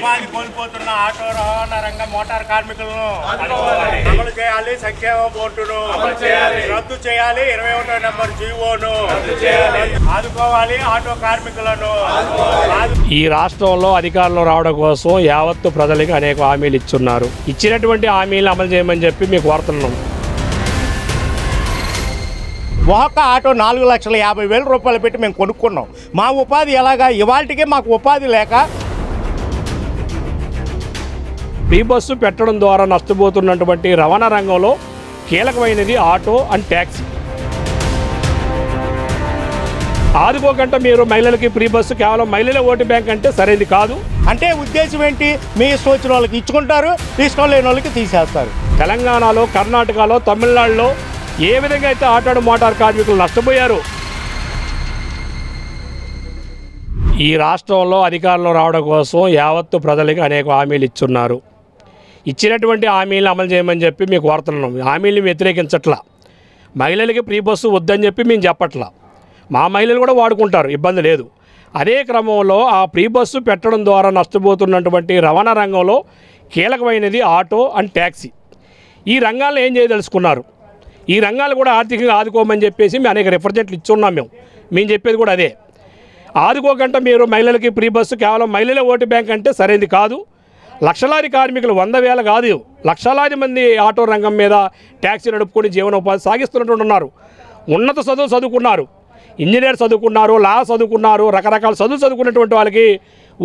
ఉపాధి కోల్పోతున్న ఆటో రవాణా రంగ మోటార్ కార్మికులను అమలు చేయాలి. సంక్షేమ బోర్డును రద్దు చేయాలి. 21వ నెంబర్ జీవోను ఆదుకోవాలి. ఆటో కార్మికులను ఈ రాష్ట్రంలో అధికారంలో రావడం కోసం యావత్తు ప్రజలకు అనేక హామీలు ఇచ్చున్నారు. ఇచ్చినటువంటి హామీలు అమలు చేయమని చెప్పి మీకు కోరుతున్నాం. ఒక్క ఆటో 4,50,000 రూపాయలు పెట్టి మేము కొనుక్కున్నాం. మా ఉపాధి ఎలాగా? ఇవాళకే మాకు ఉపాధి లేక ఫ్రీ బస్సు పెట్టడం ద్వారా నష్టపోతున్నటువంటి రవాణా రంగంలో కీలకమైనది ఆటో అండ్ ట్యాక్సీ. ఆదుకోకుండా మీరు మహిళలకి ఫ్రీ బస్సు కేవలం మహిళల ఓటు బ్యాంక్ అంటే సరైనది కాదు. అంటే ఉద్దేశం ఏంటి? మీ ఇష్టం వచ్చిన వాళ్ళకి ఇచ్చుకుంటారు, ఇష్టం లేని వాళ్ళకి తీసేస్తారు. తెలంగాణలో, కర్ణాటకలో, తమిళనాడులో ఏ విధంగా అయితే ఆటో మోటార్ కార్మికులు నష్టపోయారు, ఈ రాష్ట్రంలో అధికారంలో రావడం కోసం యావత్తు ప్రజలకు అనేక హామీలు ఇచ్చున్నారు. ఇచ్చినటువంటి హామీలు అమలు చేయమని చెప్పి మీకు కోరుతున్నాం. హామీలను వ్యతిరేకించట్లా. మహిళలకి ఫ్రీ బస్సు వద్దని చెప్పి మేము చెప్పట్లా. మా మహిళలు కూడా వాడుకుంటారు, ఇబ్బంది లేదు. అదే క్రమంలో ఆ ఫ్రీ బస్సు పెట్టడం ద్వారా నష్టపోతున్నటువంటి రవాణా రంగంలో కీలకమైనది ఆటో అండ్ ట్యాక్సీ. ఈ రంగాల్లో ఏం చేయదలుచుకున్నారు? ఈ రంగాలు కూడా ఆర్థికంగా ఆదుకోమని చెప్పేసి మేము అనేక రిప్రజెంట్లు ఇచ్చున్నాం. మేము చెప్పేది కూడా అదే. ఆదుకోకుండా మీరు మహిళలకి ఫ్రీ బస్సు కేవలం మహిళల ఓటు బ్యాంక్ అంటే సరైనది కాదు. లక్షలాది కార్మికులు, 100,000 కాదు, లక్షలాది మంది ఆటో రంగం మీద ట్యాక్సీ నడుపుకొని జీవనోపాధి సాగిస్తున్నటువంటి ఉన్నారు. ఉన్నత చదువుకున్నారు, ఇంజనీర్ చదువుకున్నారు, లా చదువుకున్నారు, రకరకాల చదువుకున్నటువంటి వాళ్ళకి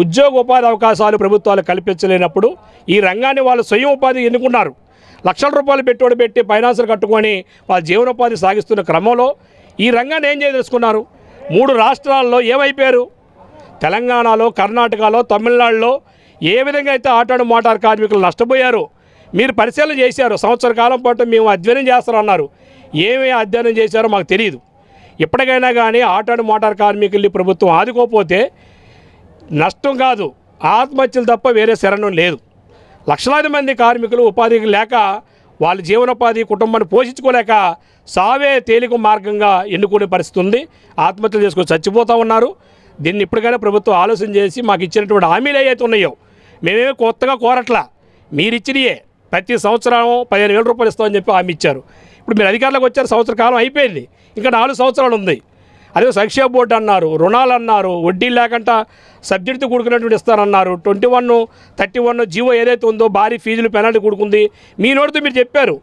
ఉద్యోగ ఉపాధి అవకాశాలు ప్రభుత్వాలు కల్పించలేనప్పుడు ఈ రంగాన్ని వాళ్ళు స్వయం ఉపాధి ఎన్నుకున్నారు. లక్షల రూపాయలు పెట్టుబడి పెట్టి ఫైనాన్సులు కట్టుకొని వాళ్ళ జీవనోపాధి సాగిస్తున్న క్రమంలో ఈ రంగాన్ని ఏం చేయదలుచుకున్నారు? 3 రాష్ట్రాల్లో ఏమైపోయారు? తెలంగాణలో, కర్ణాటకలో, తమిళనాడులో ఏ విధంగా అయితే ఆటో మోటార్ కార్మికులు నష్టపోయారో మీరు పరిశీలన చేశారు. సంవత్సర కాలం పాటు మేము అధ్యయనం చేస్తారన్నారు. ఏమి అధ్యయనం చేశారో మాకు తెలియదు. ఎప్పటికైనా కానీ ఆటో మోటార్ కార్మికుల్ని ప్రభుత్వం ఆదుకోకపోతే నష్టం కాదు, ఆత్మహత్యలు తప్ప వేరే శరణం లేదు. లక్షలాది మంది కార్మికులు ఉపాధికి లేక వాళ్ళ జీవనోపాధి కుటుంబాన్ని పోషించుకోలేక సావే తేలిక మార్గంగా ఎన్నుకునే పరిస్థితి ఉంది. ఆత్మహత్యలు చేసుకొని చచ్చిపోతూ ఉన్నారు. దీన్ని ఇప్పటికైనా ప్రభుత్వం ఆలోచన చేసి మాకు ఇచ్చినటువంటి హామీలు ఏవైతే ఉన్నాయో మేమేమీ కొత్తగా కోరట్లా. మీరు ఇచ్చినయే ప్రతి సంవత్సరం 15,000 రూపాయలు ఇస్తామని చెప్పి హామీ ఇచ్చారు. ఇప్పుడు మీరు అధికారులకు వచ్చారు, సంవత్సర కాలం అయిపోయింది, ఇంకా 4 సంవత్సరాలు ఉంది. అదే సంక్షేమ బోర్డు అన్నారు, రుణాలు అన్నారు, వడ్డీ లేకుండా సబ్సిడీతో కూడుకున్నటువంటి ఇస్తారన్నారు. 21-31 జీవో ఏదైతే ఉందో భారీ ఫీజులు పెనాల్టీ కూడుకుంది. మీ నోటితో మీరు చెప్పారు.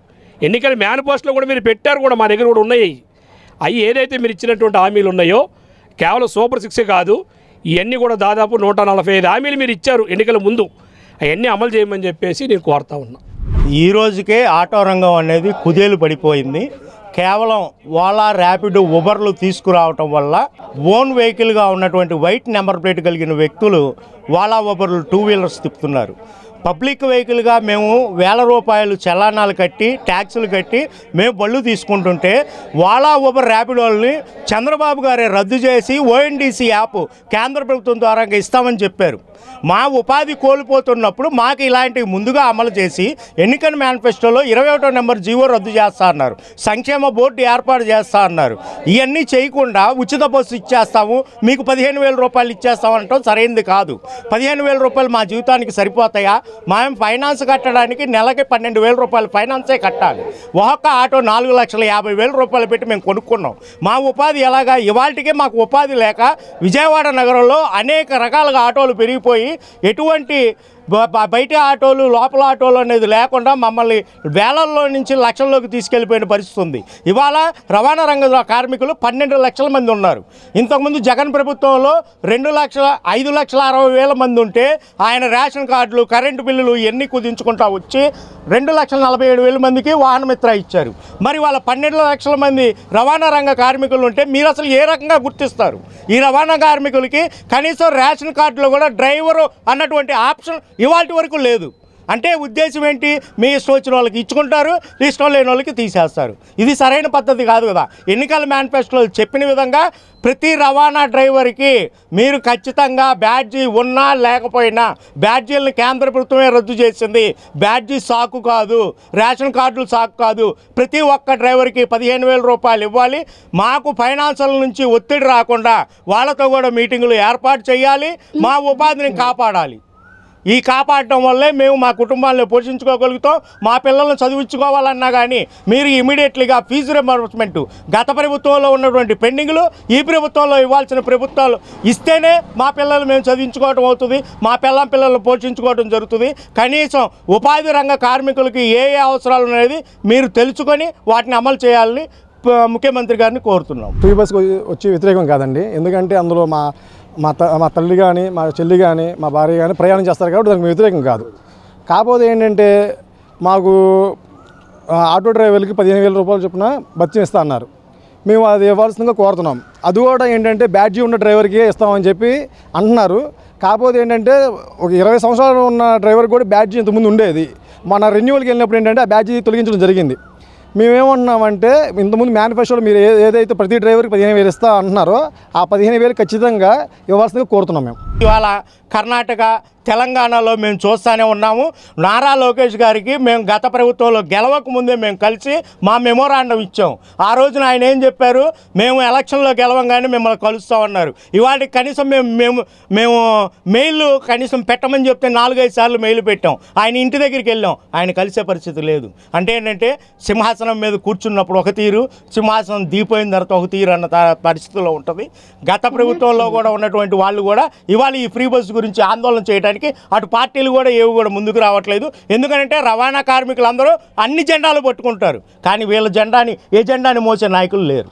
ఎన్నికల మేనిఫెస్టోలో కూడా మీరు పెట్టారు, కూడా మా దగ్గర కూడా ఉన్నాయి. అవి ఏదైతే మీరు ఇచ్చినటువంటి హామీలు ఉన్నాయో కేవలం సూపర్ 6 కాదు, ఇవన్నీ కూడా దాదాపు 145 హామీలు మీరు ఇచ్చారు ఎన్నికల ముందు. అవన్నీ అమలు చేయమని చెప్పేసి నేను కోరుతా ఉన్నా. ఈ రోజుకే ఆటో రంగం అనేది కుదేలు పడిపోయింది. కేవలం ఓలా, ర్యాపిడో, ఉబర్లు తీసుకురావటం వల్ల ఓన్ వెహికల్గా ఉన్నటువంటి వైట్ నెంబర్ ప్లేట్ కలిగిన వ్యక్తులు ఓలా, ఉబర్లు 2 వీలర్స్ తిప్పుతున్నారు. పబ్లిక్ వెహికల్గా మేము ₹1,000 చలానాలు కట్టి, ట్యాక్సులు కట్టి మేము బళ్ళు తీసుకుంటుంటే ఓలా, ఉబర్, ర్యాపిడోల్ని చంద్రబాబు గారే రద్దు చేసి ఓఎన్డీసీ యాప్ కేంద్ర ప్రభుత్వం ద్వారా ఇస్తామని చెప్పారు. మా ఉపాధి కోల్పోతున్నప్పుడు మాకు ఇలాంటివి ముందుగా అమలు చేసి ఎన్నికల మేనిఫెస్టోలో 21వ నెంబర్ జీవో రద్దు చేస్తా అన్నారు. సంక్షేమ బోర్డు ఏర్పాటు చేస్తా అన్నారు. ఇవన్నీ చేయకుండా ఉచిత బస్సు ఇచ్చేస్తాము, మీకు 15,000 రూపాయలు ఇచ్చేస్తామంటాం సరైనది కాదు. 15,000 రూపాయలు మా జీవితానికి సరిపోతాయా? మేము ఫైనాన్స్ కట్టడానికి నెలకి 12,000 రూపాయలు ఫైనాన్సే కట్టాలి. ఒక్క ఆటో 4,50,000 రూపాయలు పెట్టి మేము కొనుక్కున్నాం. మా ఉపాధి ఎలాగా? ఇవాళకే మాకు ఉపాధి లేక విజయవాడ నగరంలో అనేక రకాలుగా ఆటోలు పెరిగిపోయి ఎటువంటి బయట ఆటోలు, లోపల ఆటోలు అనేది లేకుండా మమ్మల్ని వేలల్లో నుంచి లక్షల్లోకి తీసుకెళ్ళిపోయిన పరిస్థితి ఉంది. ఇవాళ రవాణా రంగ కార్మికులు 12 లక్షల మంది ఉన్నారు. ఇంతకుముందు జగన్ ప్రభుత్వంలో 5,60,000 మంది ఉంటే ఆయన రేషన్ కార్డులు, కరెంటు బిల్లులు ఎన్ని కుదించుకుంటా వచ్చి 2,47,000 మందికి వాహనమిత్ర ఇచ్చారు. మరి వాళ్ళ 12 లక్షల మంది రవాణా రంగ కార్మికులు ఉంటే మీరు అసలు ఏ రకంగా గుర్తిస్తారు? ఈ రవాణా కార్మికులకి కనీసం రేషన్ కార్డులో కూడా డ్రైవరు అన్నటువంటి ఆప్షన్ ఇవాళ వరకు లేదు. అంటే ఉద్దేశం ఏంటి? మీ ఇష్టం వచ్చిన వాళ్ళకి ఇచ్చుకుంటారు, ఇష్టం లేని వాళ్ళకి తీసేస్తారు. ఇది సరైన పద్ధతి కాదు కదా. ఎన్నికల మేనిఫెస్టోలో చెప్పిన విధంగా ప్రతి రవాణా డ్రైవర్కి మీరు ఖచ్చితంగా బ్యాడ్జీ ఉన్నా లేకపోయినా బ్యాడ్జీలను కేంద్ర ప్రభుత్వమే రద్దు చేసింది. బ్యాడ్జీ సాకు కాదు, రేషన్ కార్డులు సాకు కాదు. ప్రతి ఒక్క డ్రైవర్కి 15,000 రూపాయలు ఇవ్వాలి. మాకు ఫైనాన్షియల్ నుంచి ఒత్తిడి రాకుండా వాళ్ళతో కూడా మీటింగులు ఏర్పాటు చేయాలి. మా ఉపాధిని కాపాడాలి. ఈ కాపాడటం వల్లే మేము మా కుటుంబాలను పోషించుకోగలుగుతాం. మా పిల్లలను చదివించుకోవాలన్నా కానీ మీరు ఇమీడియట్లీగా ఫీజు రింబర్స్మెంట్ గత ప్రభుత్వంలో ఉన్నటువంటి పెండింగ్లు ఈ ప్రభుత్వంలో ఇవ్వాల్సిన ప్రభుత్వాలు ఇస్తేనే మా పిల్లలు మేము చదివించుకోవడం అవుతుంది, మా పిల్లలను పోషించుకోవడం జరుగుతుంది. కనీసం ఉపాధి రంగ కార్మికులకి ఏ అవసరాలు అనేది మీరు తెలుసుకొని వాటిని అమలు చేయాలని ముఖ్యమంత్రి గారిని కోరుతున్నాం. ఫ్రీ బస్ వచ్చి వ్యతిరేకం కాదండి, ఎందుకంటే అందులో మా తల్లి కానీ మా చెల్లి కానీ మా భార్య కానీ ప్రయాణం చేస్తారు కాబట్టి దానికి వ్యతిరేకం కాదు. కాకపోతే ఏంటంటే మాకు ఆటో డ్రైవర్లకి 15,000 రూపాయలు చొప్పున భత్యం ఇస్తా అన్నారు. మేము అది ఇవ్వాల్సిందిగా కోరుతున్నాం. అది కూడా ఏంటంటే బ్యాడ్జీ ఉన్న డ్రైవర్కి ఇస్తామని చెప్పి అంటున్నారు. కాకపోతే ఏంటంటే ఒక 20 సంవత్సరాలు ఉన్న డ్రైవర్ కూడా బ్యాడ్జీ ఇంతకుముందు ఉండేది. మన రెన్యువల్కి వెళ్ళినప్పుడు ఏంటంటే ఆ బ్యాడ్జీ తొలగించడం జరిగింది. మేమేమంటున్నామంటే ఇంతకుముందు మేనిఫెస్టోలో మీరు ఏదైతే ప్రతి డ్రైవర్కి 15,000 ఇస్తా అంటున్నారో ఆ 15,000 ఖచ్చితంగా ఇవ్వాల్సిందిగా కోరుతున్నాం. మేము ఇవాళ కర్ణాటక తెలంగాణలో మేము చూస్తూనే ఉన్నాము. నారా లోకేష్ గారికి మేము గత ప్రభుత్వంలో గెలవక ముందే మేము కలిసి మా మెమోరాండం ఇచ్చాం. ఆ రోజున ఆయన ఏం చెప్పారు, మేము ఎలక్షన్లో గెలవంగానే మిమ్మల్ని కలుస్తామన్నారు. ఇవాళ కనీసం మేము మెయిల్ కనీసం పెట్టమని చెప్తే 4-5 సార్లు మెయిల్ పెట్టాం. ఆయన ఇంటి దగ్గరికి వెళ్ళాం, ఆయన కలిసే పరిస్థితి లేదు. అంటే ఏంటంటే సింహాసనం మీద కూర్చున్నప్పుడు ఒక తీరు, సింహాసనం దిగిపోయిన తర్వాత ఒక తీరు అన్న పరిస్థితిలో ఉంటుంది. గత ప్రభుత్వంలో కూడా ఉన్నటువంటి వాళ్ళు కూడా ఇవాళ ఈ ఫ్రీ బస్సు గురించి ఆందోళన చేయడానికి అటు పార్టీలు కూడా ఏవి కూడా ముందుకు రావట్లేదు. ఎందుకంటే రవాణా కార్మికులందరూ అన్ని జెండాలు పట్టుకుంటారు, కానీ వీళ్ళ జెండాని ఏ జెండాని మోసే నాయకులు లేరు.